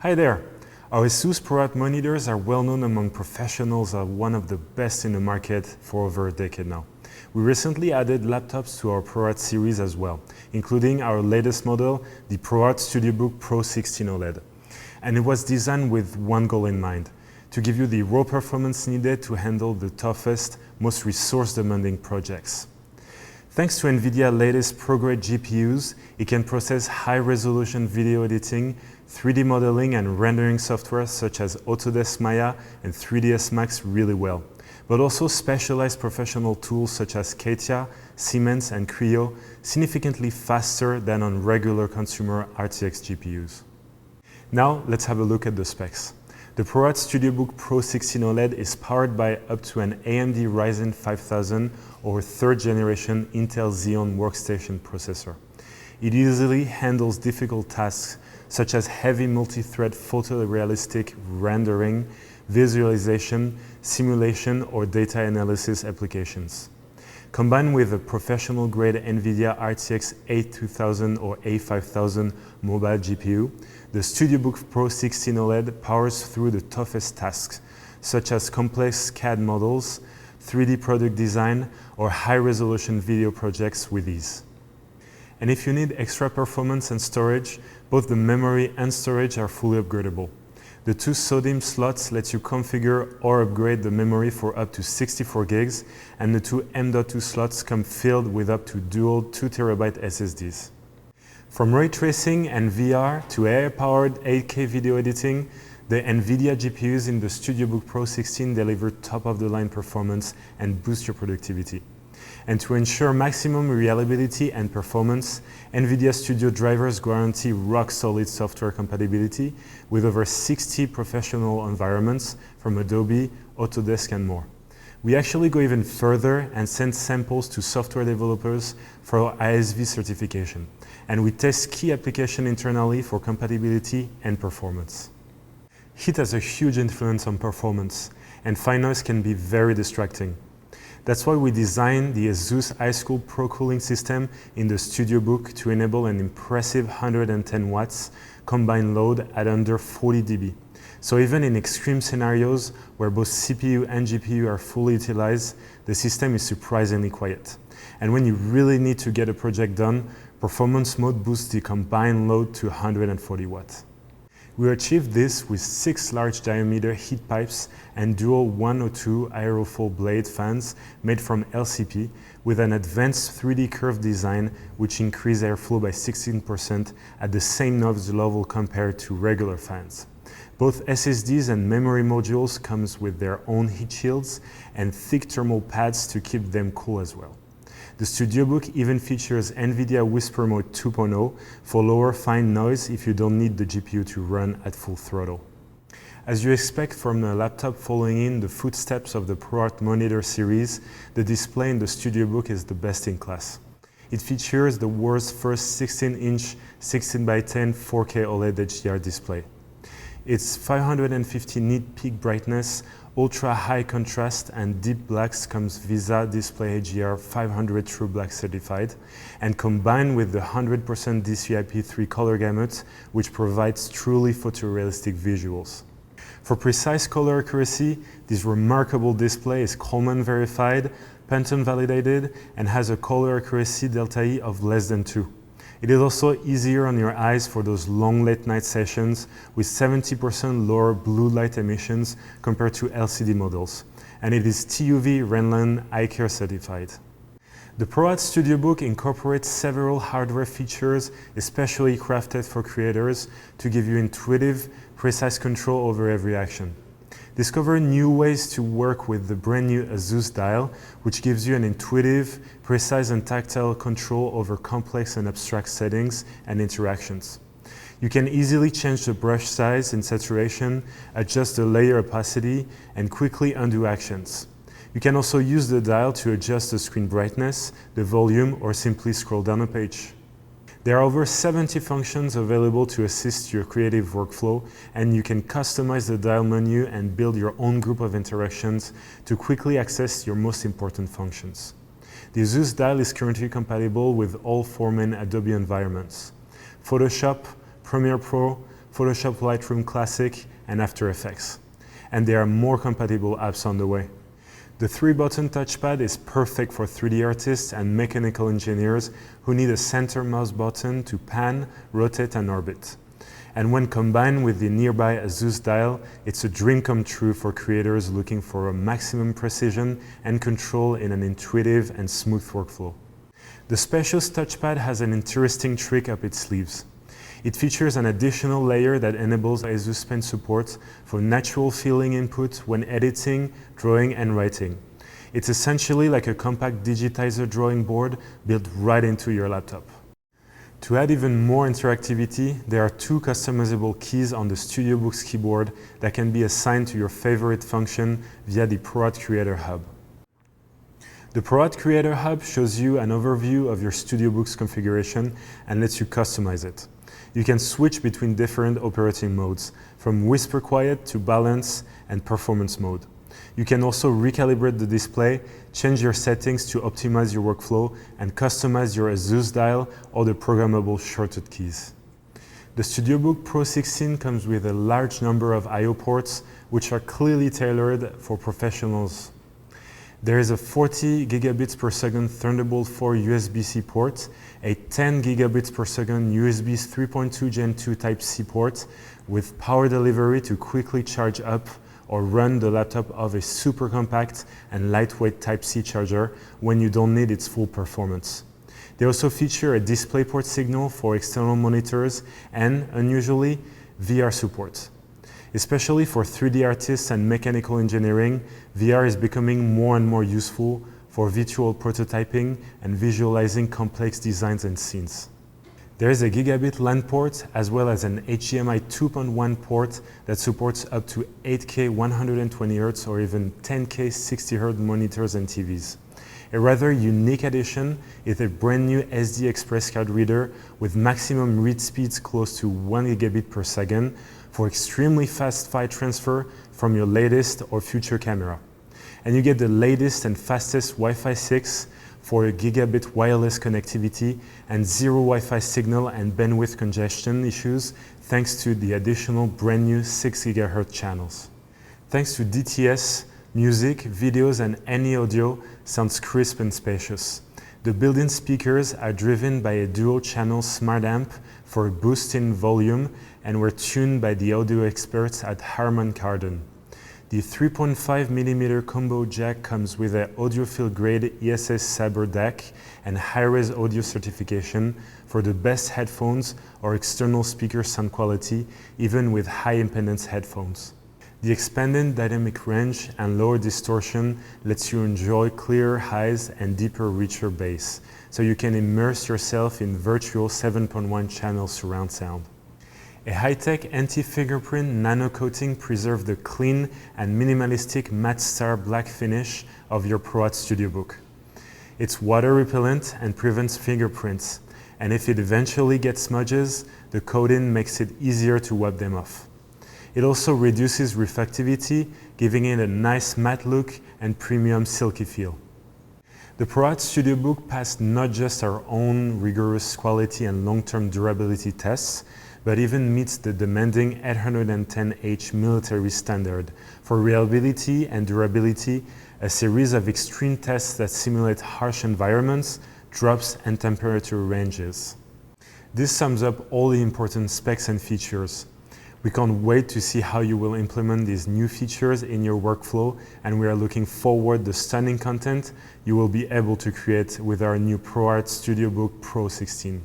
Hi there! Our ASUS ProArt monitors are well known among professionals as one of the best in the market for over a decade now. We recently added laptops to our ProArt series as well, including our latest model, the ProArt Studiobook Pro 16 OLED. And it was designed with one goal in mind, to give you the raw performance needed to handle the toughest, most resource-demanding projects. Thanks to NVIDIA's latest ProGrade GPUs, it can process high-resolution video editing, 3D modeling and rendering software such as Autodesk Maya and 3ds Max really well, but also specialized professional tools such as CATIA, Siemens and Creo significantly faster than on regular consumer RTX GPUs. Now let's have a look at the specs. The ProArt Studiobook Pro 16 OLED is powered by up to an AMD Ryzen 5000 or third generation Intel Xeon workstation processor. It easily handles difficult tasks such as heavy multi-thread photorealistic rendering, visualization, simulation or data analysis applications. Combined with a professional-grade NVIDIA RTX A5000 or A5000 mobile GPU, the Studiobook Pro 16 OLED powers through the toughest tasks, such as complex CAD models, 3D product design, or high-resolution video projects with ease. And if you need extra performance and storage, both the memory and storage are fully upgradable. The two SODIMM slots let you configure or upgrade the memory for up to 64 gigs, and the two M.2 slots come filled with up to dual 2TB SSDs. From ray tracing and VR to AI-powered 8K video editing, the NVIDIA GPUs in the Studiobook Pro 16 deliver top-of-the-line performance and boost your productivity. And to ensure maximum reliability and performance, NVIDIA Studio drivers guarantee rock-solid software compatibility with over 60 professional environments from Adobe, Autodesk, and more. We actually go even further and send samples to software developers for ISV certification. And we test key applications internally for compatibility and performance. Heat has a huge influence on performance, and fine noise can be very distracting. That's why we designed the ASUS iSchool Pro cooling system in the Studiobook to enable an impressive 110 watts combined load at under 40 dB. So even in extreme scenarios where both CPU and GPU are fully utilized, the system is surprisingly quiet. And when you really need to get a project done, performance mode boosts the combined load to 140 watts. We achieved this with 6 large diameter heat pipes and dual 102 aerofoil blade fans made from LCP with an advanced 3D curve design which increased airflow by 16% at the same noise level compared to regular fans. Both SSDs and memory modules comes with their own heat shields and thick thermal pads to keep them cool as well. The Studiobook even features NVIDIA Whisper Mode 2.0 for lower fine noise if you don't need the GPU to run at full throttle. As you expect from a laptop following in the footsteps of the ProArt monitor series, the display in the Studiobook is the best in class. It features the world's first 16-inch 16:10 4K OLED HDR display. Its 550 nit peak brightness, ultra-high contrast and deep blacks comes VISA Display HDR 500 True Black certified, and combined with the 100% DCI-P3 color gamut, which provides truly photorealistic visuals. For precise color accuracy, this remarkable display is Coleman verified, Pantone validated, and has a color accuracy delta E of less than 2. It is also easier on your eyes for those long late night sessions with 70% lower blue light emissions compared to LCD models. And it is TUV Renlan Eye Care certified. The ProArt Studiobook incorporates several hardware features especially crafted for creators to give you intuitive, precise control over every action. Discover new ways to work with the brand new ASUS Dial, which gives you an intuitive, precise and tactile control over complex and abstract settings and interactions. You can easily change the brush size and saturation, adjust the layer opacity, and quickly undo actions. You can also use the dial to adjust the screen brightness, the volume, or simply scroll down a page. There are over 70 functions available to assist your creative workflow, and you can customize the dial menu and build your own group of interactions to quickly access your most important functions. The ASUS Dial is currently compatible with all 4 main Adobe environments: Photoshop, Premiere Pro, Photoshop Lightroom Classic, and After Effects. And there are more compatible apps on the way. The 3-button touchpad is perfect for 3D artists and mechanical engineers who need a center mouse button to pan, rotate, and orbit. And when combined with the nearby ASUS Dial, it's a dream come true for creators looking for a maximum precision and control in an intuitive and smooth workflow. The Spacious touchpad has an interesting trick up its sleeves. It features an additional layer that enables ASUS Pen support for natural feeling input when editing, drawing, and writing. It's essentially like a compact digitizer drawing board built right into your laptop. To add even more interactivity, there are 2 customizable keys on the Studiobook's keyboard that can be assigned to your favorite function via the ProArt Creator Hub. The ProArt Creator Hub shows you an overview of your Studiobook's configuration and lets you customize it. You can switch between different operating modes, from whisper quiet to balance and performance mode. You can also recalibrate the display, change your settings to optimize your workflow, and customize your ASUS Dial or the programmable shortcut keys. The Studiobook Pro 16 comes with a large number of I/O ports, which are clearly tailored for professionals. There is a 40 gigabits per second Thunderbolt 4 USB-C port, a 10 gigabits per second USB 3.2 Gen 2 Type-C port with power delivery to quickly charge up or run the laptop off a super compact and lightweight Type-C charger when you don't need its full performance. They also feature a DisplayPort signal for external monitors and, unusually, VR support. Especially for 3D artists and mechanical engineering, VR is becoming more and more useful for virtual prototyping and visualizing complex designs and scenes. There is a gigabit LAN port as well as an HDMI 2.1 port that supports up to 8K 120Hz or even 10K 60Hz monitors and TVs. A rather unique addition is a brand new SD Express card reader with maximum read speeds close to 1 gigabit per second for extremely fast file transfer from your latest or future camera. And you get the latest and fastest Wi-Fi 6 for a gigabit wireless connectivity and zero Wi-Fi signal and bandwidth congestion issues thanks to the additional brand new 6 GHz channels. Thanks to DTS, music, videos, and any audio sounds crisp and spacious. The built-in speakers are driven by a dual-channel smart amp for a boost in volume and were tuned by the audio experts at Harman Kardon. The 3.5mm combo jack comes with an audiophile-grade ESS Sabre DAC and high-res audio certification for the best headphones or external speaker sound quality, even with high-impedance headphones. The expanded dynamic range and lower distortion lets you enjoy clearer highs and deeper, richer bass, so you can immerse yourself in virtual 7.1 channel surround sound. A high-tech anti-fingerprint nano coating preserves the clean and minimalistic matte star black finish of your ProArt Studiobook. It's water repellent and prevents fingerprints, and if it eventually gets smudges, the coating makes it easier to wipe them off. It also reduces reflectivity, giving it a nice matte look and premium silky feel. The ProArt Studiobook passed not just our own rigorous quality and long-term durability tests, but even meets the demanding 810H military standard for reliability and durability, a series of extreme tests that simulate harsh environments, drops, and temperature ranges. This sums up all the important specs and features. We can't wait to see how you will implement these new features in your workflow, and we are looking forward to the stunning content you will be able to create with our new ProArt Studiobook Pro 16.